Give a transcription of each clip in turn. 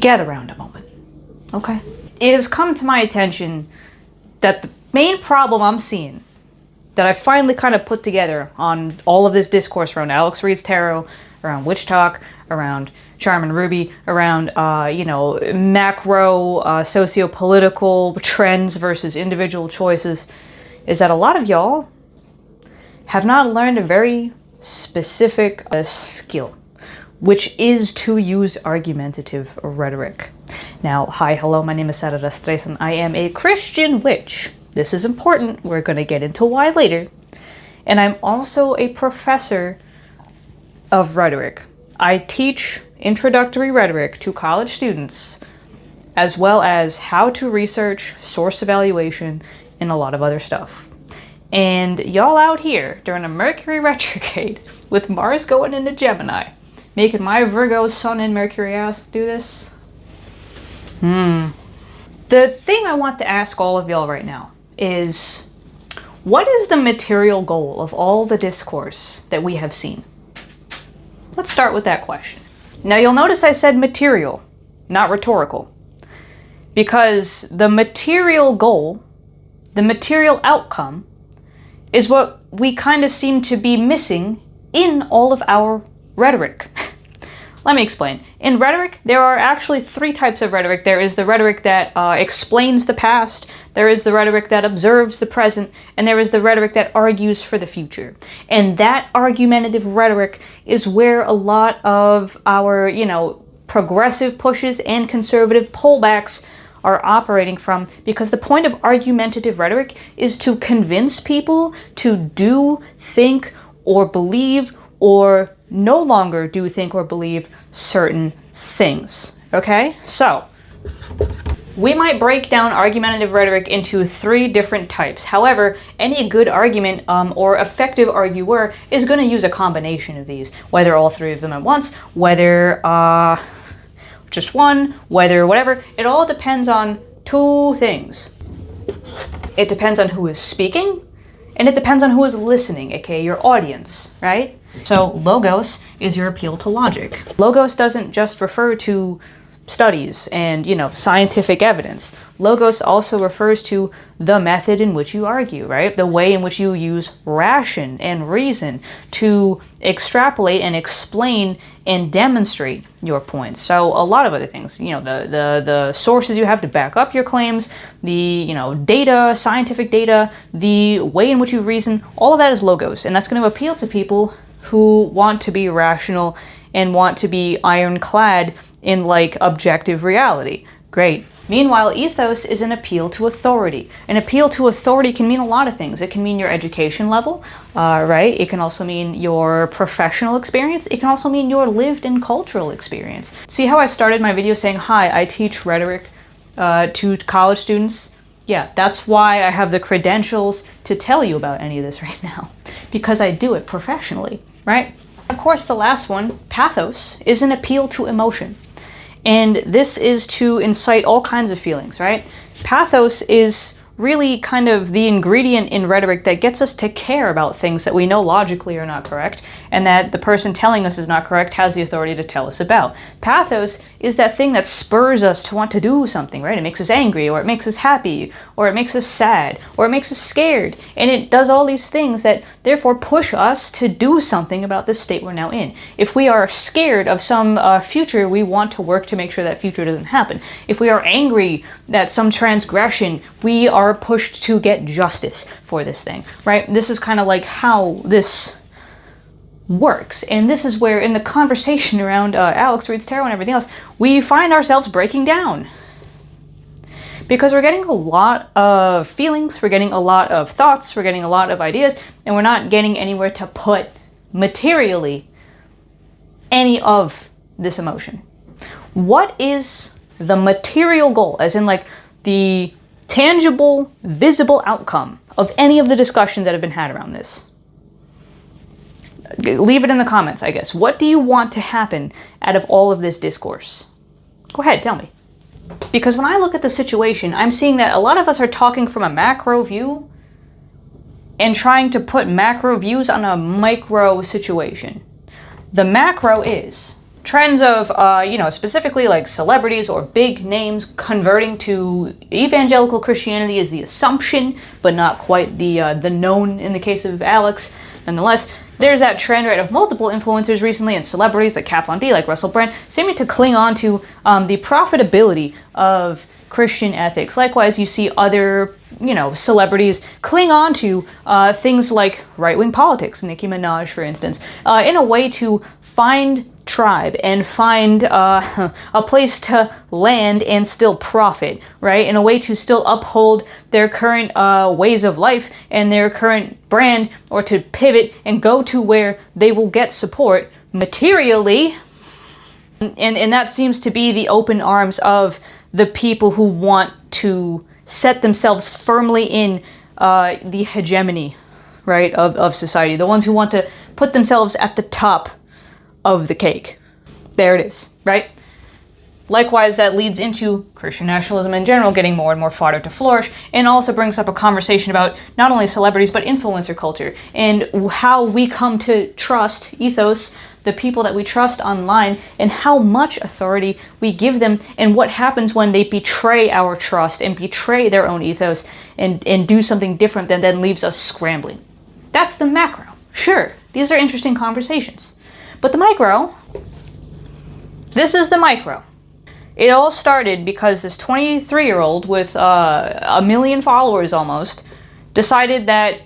gather around a moment, okay? It has come to my attention that the main problem I'm seeing, that I finally kind of put together on all of this discourse around Alex Reed's Tarot, around Witchtok, around Charmin Ruby, around, macro socio-political trends versus individual choices, is that a lot of y'all have not learned a very specific skill, which is to use argumentative rhetoric. Now, hi, hello, my name is Sarah Rastres, and I am a Christian witch. This is important. We're going to get into why later. And I'm also a professor of rhetoric. I teach introductory rhetoric to college students, as well as how to research, source evaluation, and a lot of other stuff. And y'all out here during a Mercury retrograde with Mars going into Gemini, making my Virgo Sun and Mercury ass do this? The thing I want to ask all of y'all right now is, what is the material goal of all the discourse that we have seen? Let's start with that question. Now you'll notice I said material, not rhetorical, because the material goal, the material outcome, is what we kind of seem to be missing in all of our rhetoric. Let me explain. In rhetoric, there are actually three types of rhetoric. There is the rhetoric that explains the past, there is the rhetoric that observes the present, and there is the rhetoric that argues for the future. And that argumentative rhetoric is where a lot of our, progressive pushes and conservative pullbacks are operating from, because the point of argumentative rhetoric is to convince people to do, think, or believe, or no longer do, think, or believe certain things. Okay? So, we might break down argumentative rhetoric into three different types. However, any good argument or effective arguer is going to use a combination of these, whether all three of them at once, whether just one, whether whatever. It all depends on two things. It depends on who is speaking, and it depends on who is listening, aka your audience, right? So logos is your appeal to logic. Logos doesn't just refer to studies and, scientific evidence. Logos also refers to the method in which you argue, right? The way in which you use ration and reason to extrapolate and explain and demonstrate your points. So a lot of other things, the sources you have to back up your claims, the, data, scientific data, the way in which you reason, all of that is logos. And that's going to appeal to people who want to be rational and want to be ironclad in objective reality. Great. Meanwhile, ethos is an appeal to authority. An appeal to authority can mean a lot of things. It can mean your education level, right? It can also mean your professional experience. It can also mean your lived and cultural experience. See how I started my video saying, hi, I teach rhetoric to college students? Yeah, that's why I have the credentials to tell you about any of this right now, because I do it professionally, right? Of course, the last one, pathos, is an appeal to emotion. And this is to incite all kinds of feelings, right? Pathos is really kind of the ingredient in rhetoric that gets us to care about things that we know logically are not correct, and that the person telling us is not correct has the authority to tell us about. Pathos is that thing that spurs us to want to do something, right? It makes us angry, or it makes us happy, or it makes us sad, or it makes us scared. And it does all these things that therefore push us to do something about the state we're now in. If we are scared of some future, we want to work to make sure that future doesn't happen. If we are angry at some transgression, we are pushed to get justice for this thing, right? This is kind of like how this works. And this is where, in the conversation around Alex Reed's Tarot and everything else, we find ourselves breaking down. Because we're getting a lot of feelings, we're getting a lot of thoughts, we're getting a lot of ideas, and we're not getting anywhere to put materially any of this emotion. What is the material goal, as in the tangible, visible outcome of any of the discussions that have been had around this? Leave it in the comments, I guess. What do you want to happen out of all of this discourse? Go ahead, tell me. Because when I look at the situation, I'm seeing that a lot of us are talking from a macro view and trying to put macro views on a micro situation. The macro is trends of, specifically like celebrities or big names converting to evangelical Christianity is the assumption, but not quite the known in the case of Alex. Nonetheless, there's that trend, right, of multiple influencers recently and celebrities like Kat Von D, like Russell Brand, seeming to cling on to the profitability of Christian ethics. Likewise, you see other, celebrities cling on to things like right-wing politics, Nicki Minaj, for instance, in a way to find tribe and find a place to land and still profit, right? In a way to still uphold their current ways of life and their current brand, or to pivot and go to where they will get support materially. And that seems to be the open arms of the people who want to set themselves firmly in the hegemony, right, of society. The ones who want to put themselves at the top of the cake. There it is, right? Likewise, that leads into Christian nationalism in general getting more and more fodder to flourish, and also brings up a conversation about not only celebrities, but influencer culture, and how we come to trust ethos, the people that we trust online, and how much authority we give them, and what happens when they betray our trust and betray their own ethos and do something different that then leaves us scrambling. That's the macro. Sure, these are interesting conversations. But the micro, this is the micro. It all started because this 23-year-old with 1 million followers almost decided that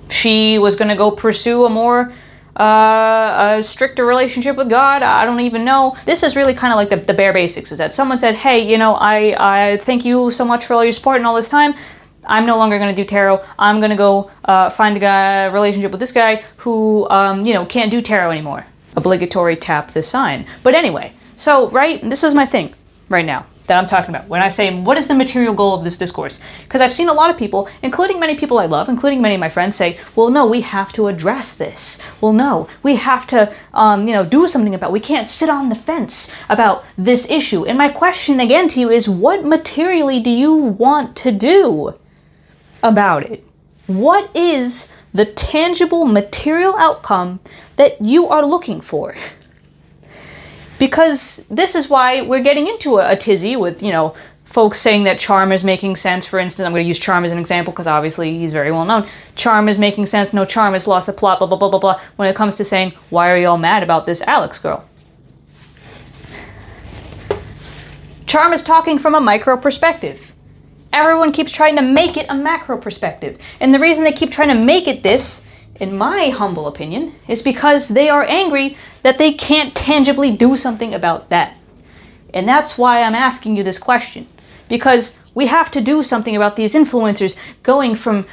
she was going to go pursue a stricter relationship with God. I don't even know. This is really kind of like the bare basics, is that someone said, hey, I thank you so much for all your support and all this time. I'm no longer going to do tarot. I'm going to go find a relationship with this guy who, can't do tarot anymore. Obligatory tap the sign. But anyway, so, right, this is my thing right now that I'm talking about when I say, what is the material goal of this discourse? Because I've seen a lot of people, including many people I love, including many of my friends, say, well, no, we have to address this. Well, no, we have to, do something about it. We can't sit on the fence about this issue. And my question again to you is, what materially do you want to do about it? What is the tangible material outcome that you are looking for? Because this is why we're getting into a tizzy with, folks saying that charm is making sense. For instance, I'm going to use charm as an example because obviously he's very well known. Charm is making sense. No, charm has lost the plot, blah, blah, blah, blah, blah. When it comes to saying, why are you all mad about this Alex girl? Charm is talking from a micro perspective. Everyone keeps trying to make it a macro perspective. And the reason they keep trying to make it this, in my humble opinion, is because they are angry that they can't tangibly do something about that. And that's why I'm asking you this question. Because we have to do something about these influencers going from,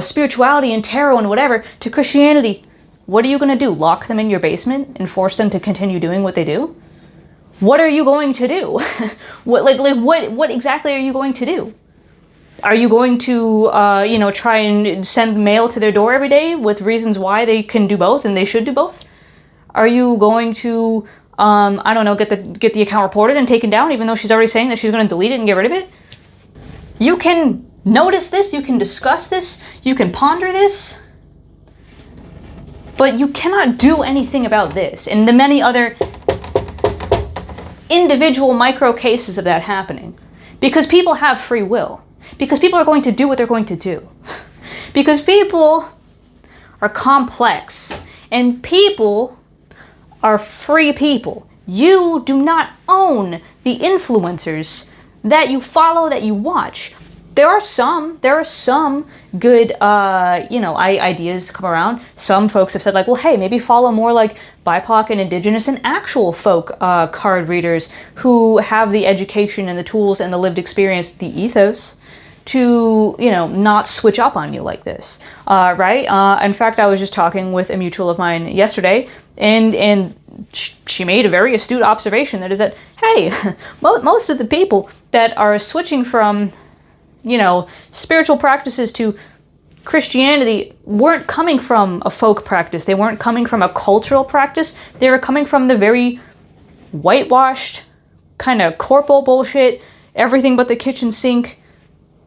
spirituality and tarot and whatever to Christianity. What are you going to do? Lock them in your basement and force them to continue doing what they do? What are you going to do? What exactly are you going to do? Are you going to, try and send mail to their door every day with reasons why they can do both and they should do both? Are you going to, get the account reported and taken down, even though she's already saying that she's going to delete it and get rid of it? You can notice this, you can discuss this, you can ponder this, but you cannot do anything about this and the many other individual micro cases of that happening. Because people have free will. Because people are going to do what they're going to do. Because people are complex. And people are free people. You do not own the influencers that you follow, that you watch. There are some good, ideas come around. Some folks have said well, hey, maybe follow more like BIPOC and Indigenous and actual folk card readers who have the education and the tools and the lived experience, the ethos, to, not switch up on you like this, right? In fact, I was just talking with a mutual of mine yesterday, and she made a very astute observation that is that, hey, most of the people that are switching from, spiritual practices to Christianity weren't coming from a folk practice. They weren't coming from a cultural practice. They were coming from the very whitewashed, kind of corporal bullshit, everything but the kitchen sink,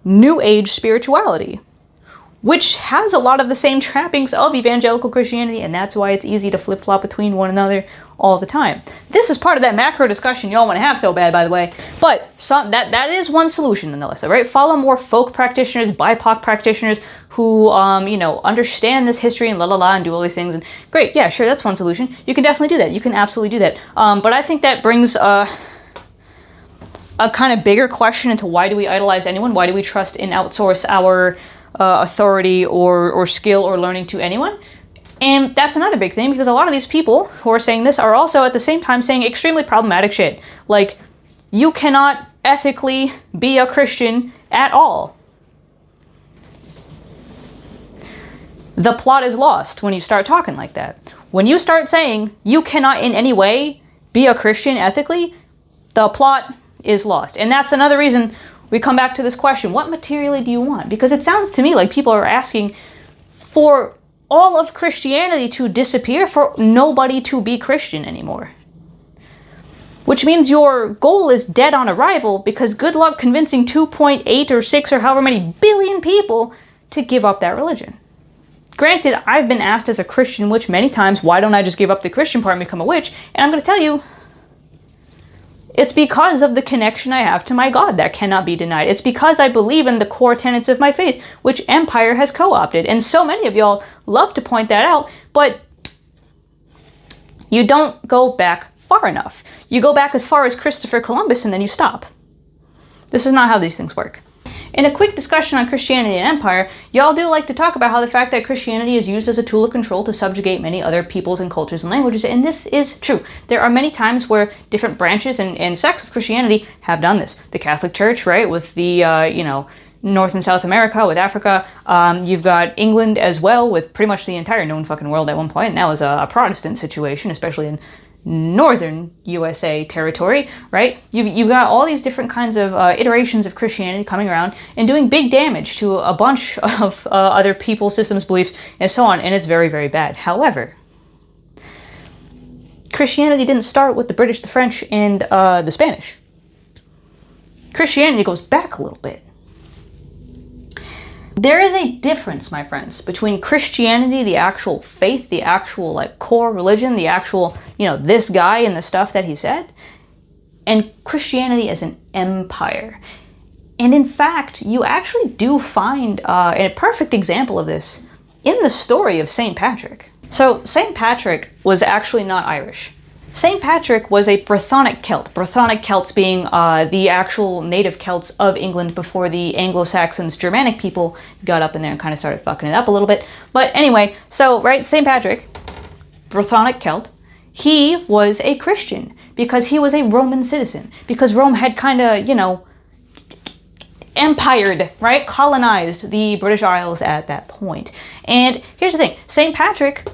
New Age spirituality, which has a lot of the same trappings of evangelical Christianity, and that's why it's easy to flip-flop between one another all the time. This is part of that macro discussion y'all want to have so bad, by the way. But that is one solution nonetheless, all right? Follow more folk practitioners, BIPOC practitioners who, understand this history and and do all these things. And great, yeah, sure, that's one solution. You can definitely do that. You can absolutely do that. But I think that brings a kind of bigger question into why do we idolize anyone? Why do we trust and outsource our authority or skill or learning to anyone? And that's another big thing, because a lot of these people who are saying this are also at the same time saying extremely problematic shit. Like, you cannot ethically be a Christian at all. The plot is lost when you start talking like that. When you start saying you cannot in any way be a Christian ethically, the plot is lost. And that's another reason we come back to this question, what materially do you want? Because it sounds to me like people are asking for all of Christianity to disappear, for nobody to be Christian anymore. Which means your goal is dead on arrival, because good luck convincing 2.8 or 6 or however many billion people to give up that religion. Granted, I've been asked as a Christian witch many times, why don't I just give up the Christian part and become a witch? And I'm going to tell you, it's because of the connection I have to my God that cannot be denied. It's because I believe in the core tenets of my faith, which Empire has co-opted. And so many of y'all love to point that out, but you don't go back far enough. You go back as far as Christopher Columbus and then you stop. This is not how these things work. In a quick discussion on Christianity and empire, y'all do like to talk about how the fact that Christianity is used as a tool of control to subjugate many other peoples and cultures and languages, and this is true. There are many times where different branches and sects of Christianity have done this. The Catholic Church, right, with the, North and South America, with Africa. You've got England as well, with pretty much the entire known fucking world at one point, and that was a Protestant situation, especially in northern USA territory, right? You've got all these different kinds of iterations of Christianity coming around and doing big damage to a bunch of other people, systems, beliefs, and so on, and it's very, very bad. However, Christianity didn't start with the British, the French, and the Spanish. Christianity goes back a little bit. There is a difference, my friends, between Christianity, the actual faith, the actual core religion, the actual, this guy and the stuff that he said, and Christianity as an empire. And in fact, you actually do find a perfect example of this in the story of St. Patrick. So St. Patrick was actually not Irish. St. Patrick was a Brythonic Celt. Brythonic Celts being the actual native Celts of England before the Anglo-Saxons, Germanic people, got up in there and kind of started fucking it up a little bit. But anyway, so, right, St. Patrick, Brythonic Celt, he was a Christian because he was a Roman citizen. Because Rome had kind of, empired, right? Colonized the British Isles at that point. And here's the thing, St. Patrick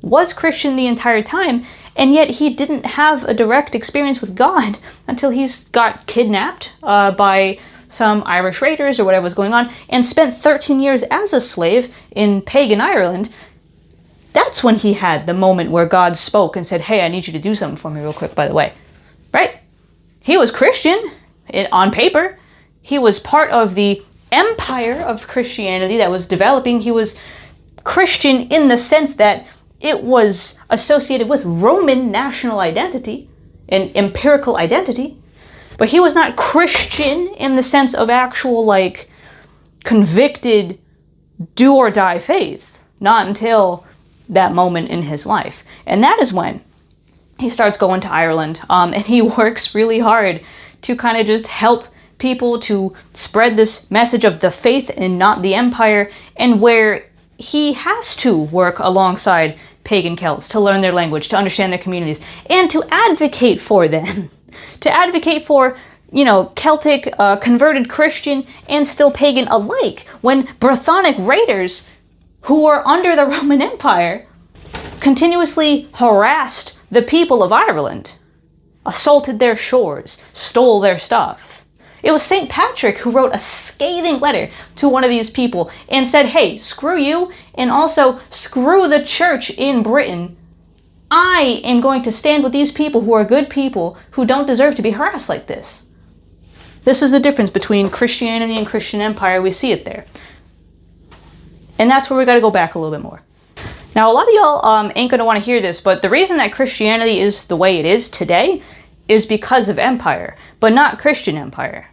was Christian the entire time, and yet he didn't have a direct experience with God until he got kidnapped by some Irish raiders or whatever was going on, and spent 13 years as a slave in pagan Ireland. That's when he had the moment where God spoke and said, hey, I need you to do something for me real quick, by the way. Right? He was Christian on paper. He was part of the empire of Christianity that was developing. He was Christian in the sense that it was associated with Roman national identity and empirical identity, but he was not Christian in the sense of actual, convicted, do-or-die faith, not until that moment in his life. And that is when he starts going to Ireland, and he works really hard to kind of just help people to spread this message of the faith and not the empire, and where he has to work alongside pagan Celts to learn their language, to understand their communities, and to advocate for them. To advocate for, Celtic, converted Christian, and still pagan alike, when Brythonic raiders, who were under the Roman Empire, continuously harassed the people of Ireland, assaulted their shores, stole their stuff. It was St. Patrick who wrote a scathing letter to one of these people and said, hey, screw you, and also screw the church in Britain. I am going to stand with these people who are good people who don't deserve to be harassed like this. This is the difference between Christianity and Christian empire. We see it there. And that's where we got to go back a little bit more. Now, a lot of y'all ain't going to want to hear this, but the reason that Christianity is the way it is today is because of empire, but not Christian empire.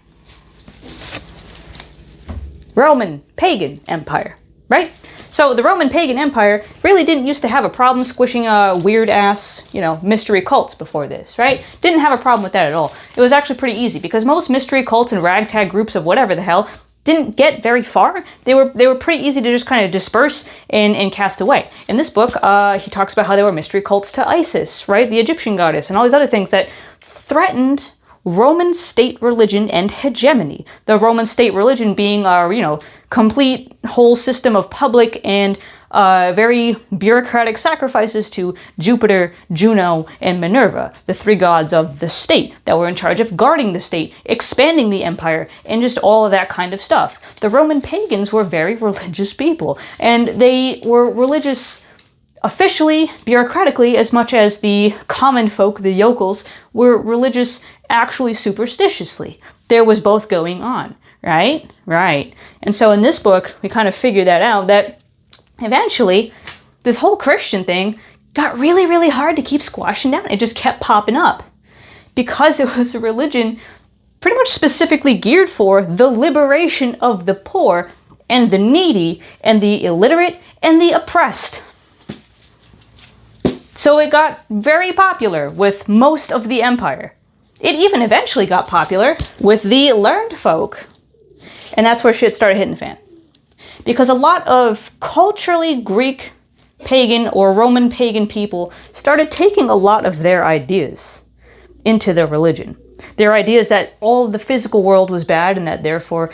Roman pagan empire, right? So the Roman pagan empire really didn't used to have a problem squishing weird ass, mystery cults before this, right? Didn't have a problem with that at all. It was actually pretty easy because most mystery cults and ragtag groups of whatever the hell didn't get very far. They were pretty easy to just kind of disperse and cast away. In this book, he talks about how they were mystery cults to Isis, right? The Egyptian goddess, and all these other things that threatened Roman state religion and hegemony. The Roman state religion being our, complete whole system of public and very bureaucratic sacrifices to Jupiter, Juno, and Minerva, the three gods of the state that were in charge of guarding the state, expanding the empire, and just all of that kind of stuff. The Roman pagans were very religious people, and they were religious officially, bureaucratically, as much as the common folk, the yokels, were religious actually superstitiously. There was both going on, right? Right. And so in this book, we kind of figure that out, that eventually this whole Christian thing got really, really hard to keep squashing down. It just kept popping up because it was a religion pretty much specifically geared for the liberation of the poor and the needy and the illiterate and the oppressed. So it got very popular with most of the empire. It even eventually got popular with the learned folk. And that's where shit started hitting the fan. Because a lot of culturally Greek pagan or Roman pagan people started taking a lot of their ideas into their religion. Their ideas that all the physical world was bad and that therefore,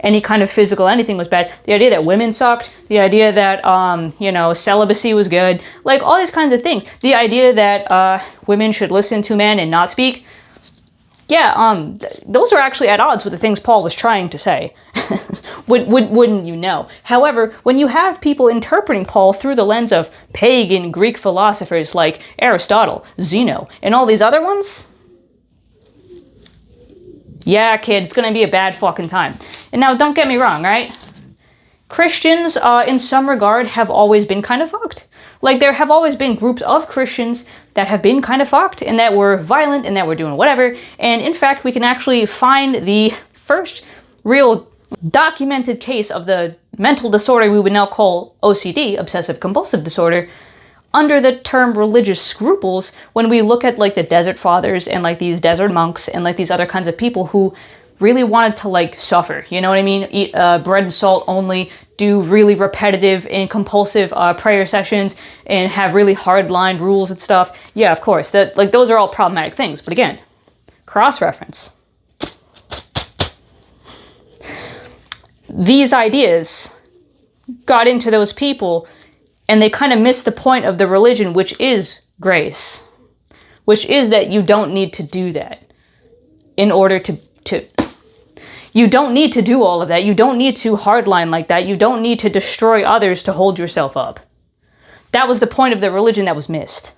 any kind of physical anything was bad. The idea that women sucked. The idea that, celibacy was good. Like, all these kinds of things. The idea that women should listen to men and not speak. Yeah, those are actually at odds with the things Paul was trying to say. Wouldn't you know? However, when you have people interpreting Paul through the lens of pagan Greek philosophers like Aristotle, Zeno, and all these other ones, yeah, kid, it's gonna be a bad fucking time. And now, don't get me wrong, right? Christians, in some regard, have always been kind of fucked. Like, there have always been groups of Christians that have been kind of fucked and that were violent and that were doing whatever. And in fact, we can actually find the first real documented case of the mental disorder we would now call OCD, obsessive compulsive disorder, under the term religious scruples when we look at like the desert fathers and like these desert monks and like these other kinds of people who really wanted to like suffer, you know what I mean? Eat bread and salt only, do really repetitive and compulsive prayer sessions and have really hard-lined rules and stuff. Yeah, of course, that like those are all problematic things. But again, cross-reference. These ideas got into those people and they kind of missed the point of the religion, which is grace, which is that you don't need to do that in order to you don't need to do all of that. You don't need to hardline like that. You don't need to destroy others to hold yourself up. That was the point of the religion that was missed.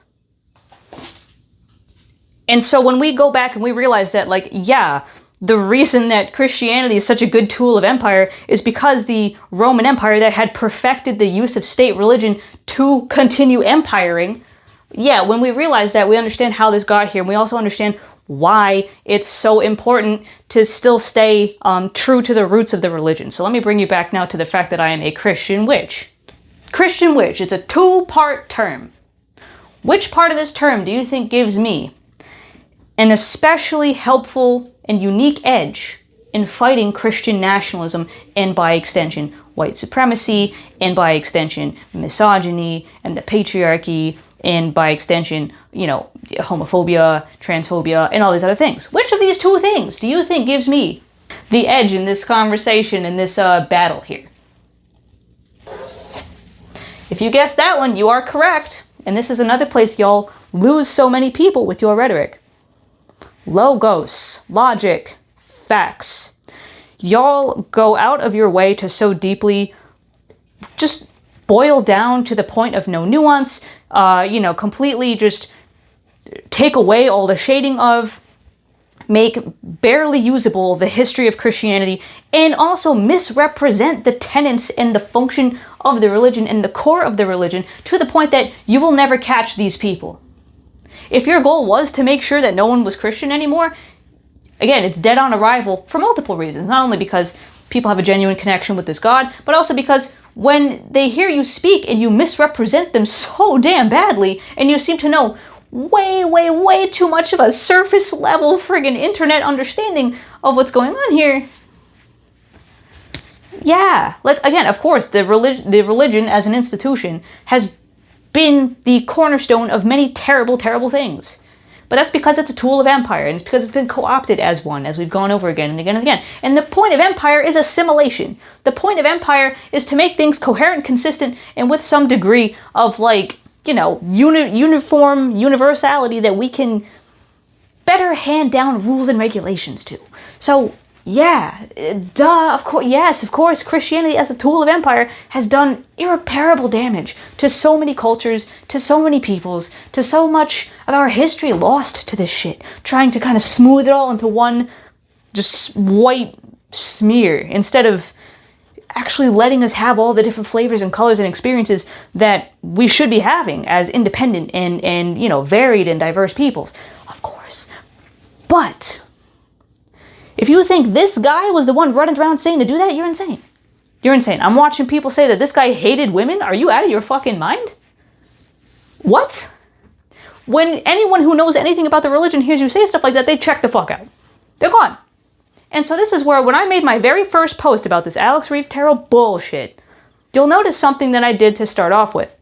And so when we go back and we realize that, like, yeah, the reason that Christianity is such a good tool of empire is because the Roman Empire that had perfected the use of state religion to continue empiring. Yeah, when we realize that, we understand how this got here. And we also understand why it's so important to still stay true to the roots of the religion. So let me bring you back now to the fact that I am a Christian witch. Christian witch, it's a two-part term. Which part of this term do you think gives me an especially helpful and unique edge in fighting Christian nationalism and by extension white supremacy and by extension misogyny and the patriarchy and by extension, homophobia, transphobia, and all these other things? Which of these two things do you think gives me the edge in this conversation, in this battle here? If you guessed that one, you are correct. And this is another place y'all lose so many people with your rhetoric. Logos, logic, facts. Y'all go out of your way to so deeply just boil down to the point of no nuance, completely just take away all the shading of make barely usable the history of Christianity, and also misrepresent the tenets and the function of the religion and the core of the religion to the point that you will never catch these people. If your goal was to make sure that no one was Christian anymore, again, it's dead on arrival for multiple reasons. Not only because people have a genuine connection with this God, but also because when they hear you speak and you misrepresent them so damn badly, and you seem to know way too much of a surface level friggin' internet understanding of what's going on here. Yeah, like, again, of course, the religion as an institution has been the cornerstone of many terrible things. But that's because it's a tool of empire, and it's because it's been co-opted as one, as we've gone over again and again and again. And the point of empire is assimilation. The point of empire is to make things coherent, consistent, and with some degree of, like, you know, uniform universality that we can better hand down rules and regulations to. So, yeah, of course, Christianity as a tool of empire has done irreparable damage to so many cultures, to so many peoples, to so much of our history lost to this shit, trying to kind of smooth it all into one just white smear, instead of actually letting us have all the different flavors and colors and experiences that we should be having as independent and you know, varied and diverse peoples. Of course. But if you think this guy was the one running around saying to do that, you're insane. You're insane. I'm watching people say that this guy hated women. Are you out of your fucking mind? What? When anyone who knows anything about the religion hears you say stuff like that, they check the fuck out. They're gone. And so this is where, when I made my very first post about this Alex Reads Tarot bullshit, you'll notice something that I did to start off with.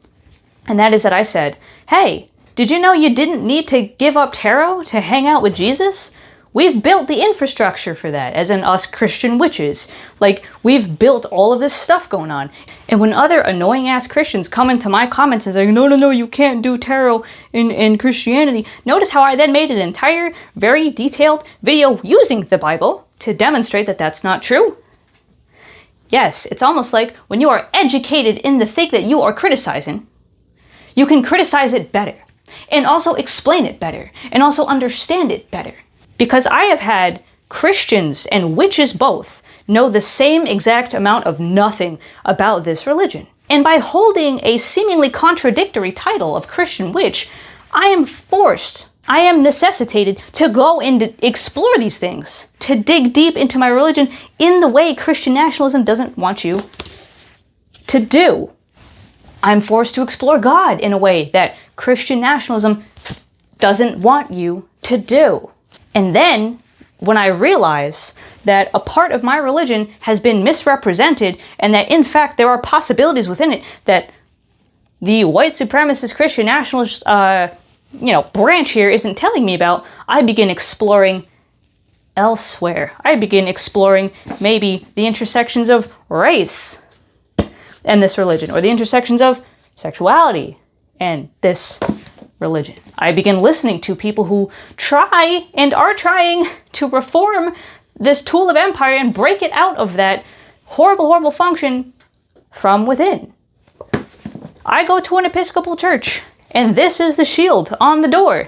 And that is that I said, hey, did you know you didn't need to give up tarot to hang out with Jesus? We've built the infrastructure for that, as in us Christian witches. Like, we've built all of this stuff going on. And when other annoying-ass Christians come into my comments and say, no, you can't do tarot in Christianity, notice how I then made an entire, very detailed video using the Bible to demonstrate that that's not true. Yes, it's almost like when you are educated in the thing that you are criticizing, you can criticize it better, and also explain it better, and also understand it better. Because I have had Christians and witches both know the same exact amount of nothing about this religion. And by holding a seemingly contradictory title of Christian witch, I am necessitated to go and explore these things, to dig deep into my religion in the way Christian nationalism doesn't want you to do. I'm forced to explore God in a way that Christian nationalism doesn't want you to do. And then, when I realize that a part of my religion has been misrepresented, and that in fact there are possibilities within it that the white supremacist Christian nationalist branch here isn't telling me about, I begin exploring elsewhere. I begin exploring maybe the intersections of race and this religion, or the intersections of sexuality and this religion. I begin listening to people who try and are trying to reform this tool of empire and break it out of that horrible function from within. I go to an Episcopal church, and this is the shield on the door.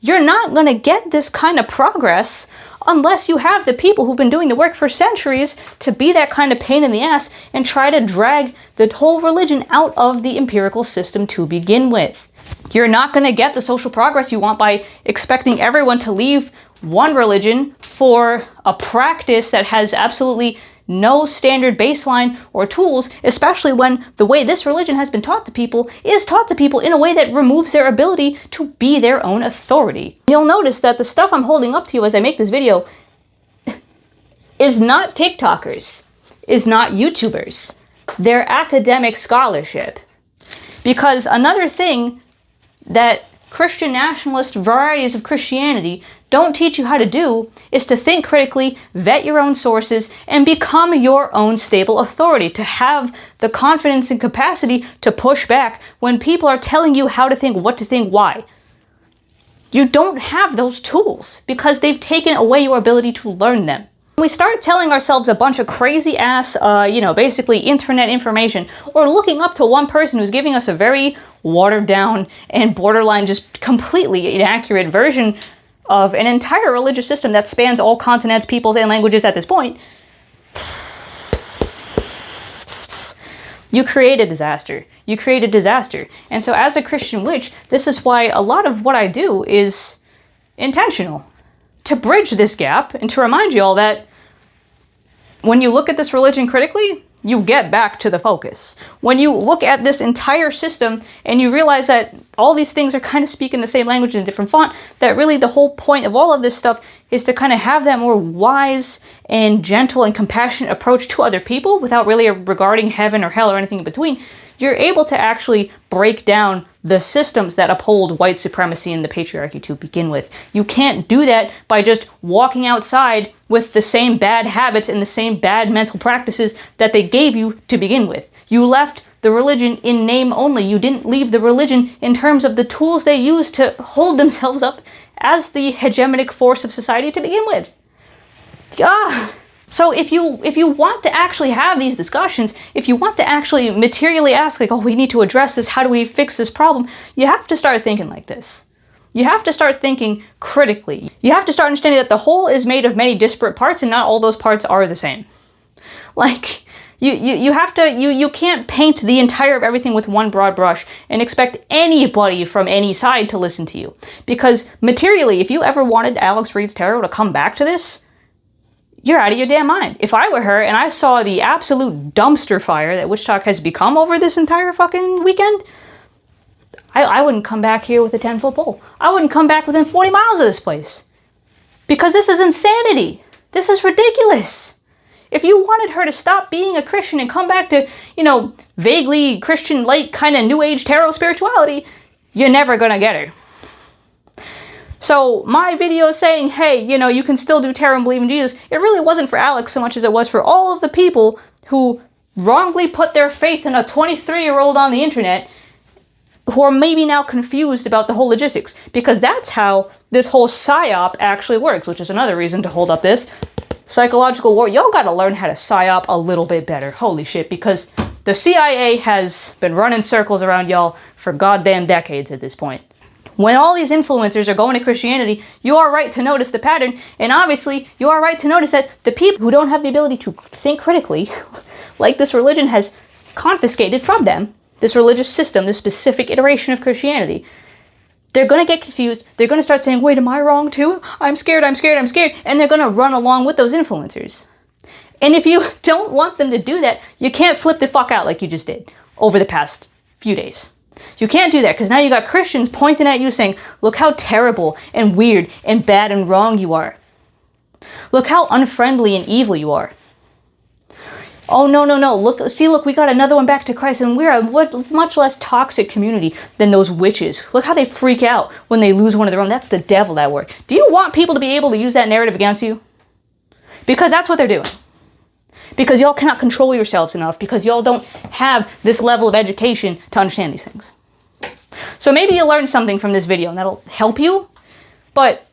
You're not going to get this kind of progress unless you have the people who've been doing the work for centuries to be that kind of pain in the ass and try to drag the whole religion out of the empirical system to begin with. You're not going to get the social progress you want by expecting everyone to leave one religion for a practice that has absolutely no standard baseline or tools, especially when the way this religion has been taught to people is taught to people in a way that removes their ability to be their own authority. You'll notice that the stuff I'm holding up to you as I make this video is not TikTokers, is not YouTubers. They're academic scholarship. Because another thing that Christian nationalist varieties of Christianity don't teach you how to do is to think critically, vet your own sources, and become your own stable authority, to have the confidence and capacity to push back when people are telling you how to think, what to think, why. You don't have those tools because they've taken away your ability to learn them. We start telling ourselves a bunch of crazy ass, basically internet information, or looking up to one person who's giving us a very watered down and borderline just completely inaccurate version of an entire religious system that spans all continents, peoples, and languages at this point, you create a disaster. You create a disaster. And so as a Christian witch, this is why a lot of what I do is intentional. To bridge this gap and to remind you all that when you look at this religion critically, you get back to the focus. When you look at this entire system and you realize that all these things are kind of speaking the same language in a different font, that really the whole point of all of this stuff is to kind of have that more wise and gentle and compassionate approach to other people without really regarding heaven or hell or anything in between, you're able to actually break down the systems that uphold white supremacy and the patriarchy to begin with. You can't do that by just walking outside with the same bad habits and the same bad mental practices that they gave you to begin with. You left the religion in name only. You didn't leave the religion in terms of the tools they use to hold themselves up as the hegemonic force of society to begin with. So if you want to actually have these discussions, if you want to actually materially ask, like, oh, we need to address this, how do we fix this problem? You have to start thinking like this. You have to start thinking critically. You have to start understanding that the whole is made of many disparate parts and not all those parts are the same. Like, you can't paint the entire of everything with one broad brush and expect anybody from any side to listen to you. Because materially, if you ever wanted Alex Reed's Tarot to come back to this, you're out of your damn mind. If I were her and I saw the absolute dumpster fire that Witchtok has become over this entire fucking weekend, I wouldn't come back here with a 10-foot pole. I wouldn't come back within 40 miles of this place. Because this is insanity. This is ridiculous. If you wanted her to stop being a Christian and come back to, vaguely Christian-like kind of New Age tarot spirituality, you're never gonna get her. So my video saying, hey, you can still do tarot and believe in Jesus, it really wasn't for Alex so much as it was for all of the people who wrongly put their faith in a 23-year-old on the internet who are maybe now confused about the whole logistics. Because that's how this whole psyop actually works, which is another reason to hold up this psychological war. Y'all gotta learn how to psyop a little bit better. Holy shit, because the CIA has been running circles around y'all for goddamn decades at this point. When all these influencers are going to Christianity, you are right to notice the pattern, and obviously you are right to notice that the people who don't have the ability to think critically, like this religion has confiscated from them, this religious system, this specific iteration of Christianity, they're going to get confused, they're going to start saying, wait, am I wrong too? I'm scared, I'm scared, I'm scared, and they're going to run along with those influencers. And if you don't want them to do that, you can't flip the fuck out like you just did over the past few days. You can't do that because now you got Christians pointing at you saying, look how terrible and weird and bad and wrong you are. Look how unfriendly and evil you are. Oh, no. Look, we got another one back to Christ and we're a much less toxic community than those witches. Look how they freak out when they lose one of their own. That's the devil at work. Do you want people to be able to use that narrative against you? Because that's what they're doing. Because y'all cannot control yourselves enough, because y'all don't have this level of education to understand these things. So maybe you learned something from this video and that'll help you, but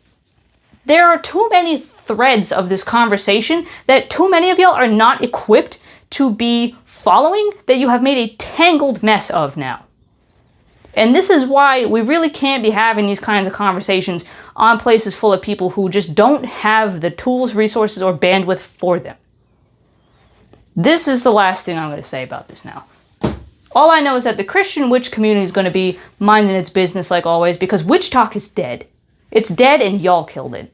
there are too many threads of this conversation that too many of y'all are not equipped to be following, that you have made a tangled mess of now. And this is why we really can't be having these kinds of conversations on places full of people who just don't have the tools, resources, or bandwidth for them. This is the last thing I'm going to say about this now. All I know is that the Christian witch community is going to be minding its business like always because Witchtok is dead. It's dead and y'all killed it.